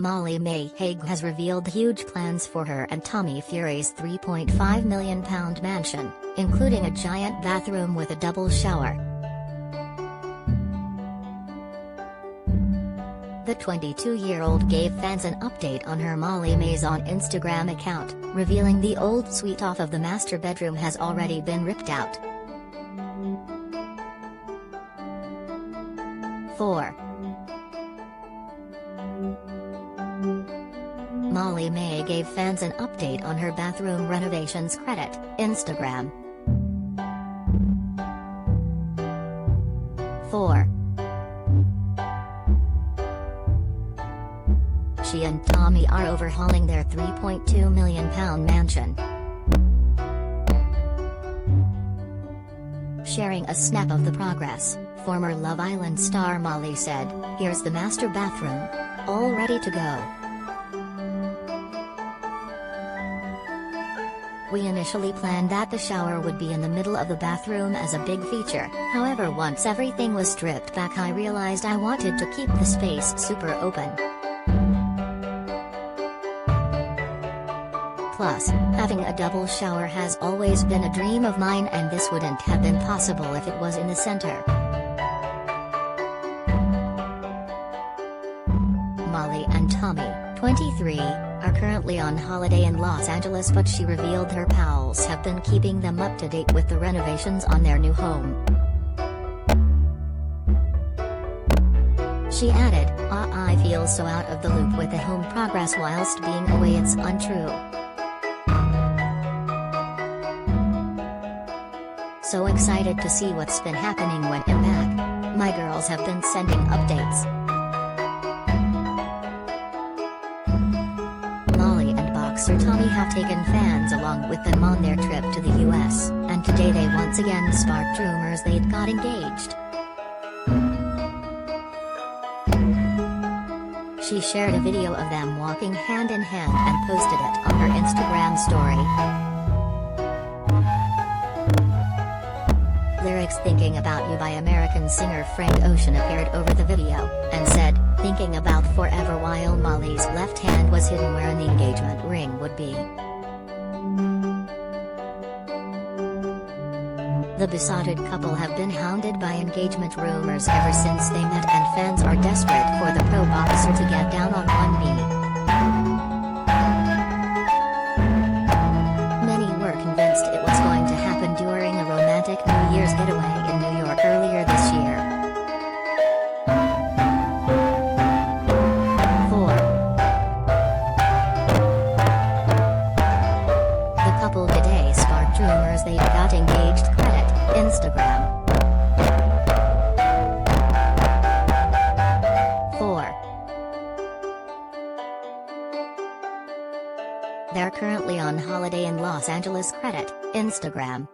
Molly-Mae Hague has revealed huge plans for her and Tommy Fury's £3.5 million mansion, including a giant bathroom with a double shower. The 22-year-old gave fans an update on her Molly-Mae's Instagram account, revealing the old suite off of the master bedroom has already been ripped out. 4. Molly-Mae gave fans an update on her bathroom renovations. Credit, Instagram. 4. She and Tommy are overhauling their £3.2 million mansion. Sharing a snap of the progress, former Love Island star Molly said, "Here's the master bathroom. All ready to go. We initially planned that the shower would be in the middle of the bathroom as a big feature, however once everything was stripped back I realized I wanted to keep the space super open. Plus, having a double shower has always been a dream of mine and this wouldn't have been possible if it was in the center." Molly and Tommy, 23, are currently on holiday in Los Angeles, but she revealed her pals have been keeping them up to date with the renovations on their new home. She added, I feel so out of the loop with the home progress whilst being away, it's untrue. So excited to see what's been happening when I'm back. My girls have been sending updates. Molly and boxer Tommy have taken fans along with them on their trip to the US, and today they once again sparked rumors they'd got engaged. She shared a video of them walking hand in hand and posted it on her Instagram story. Lyrics "Thinking About You" by American singer Frank Ocean appeared over the video, and said, "Thinking about forever," while Molly's left hand was hidden where the engagement ring would be. The besotted couple have been hounded by engagement rumors ever since they met, and fans are desperate for the pro boxer to get down on one knee. Many were convinced it was going to happen during a romantic New Year's getaway in New York earlier this year. 4. The couple today sparked rumors they got engaged. Credit, Instagram. 4. They're currently on holiday in Los Angeles. Credit, Instagram.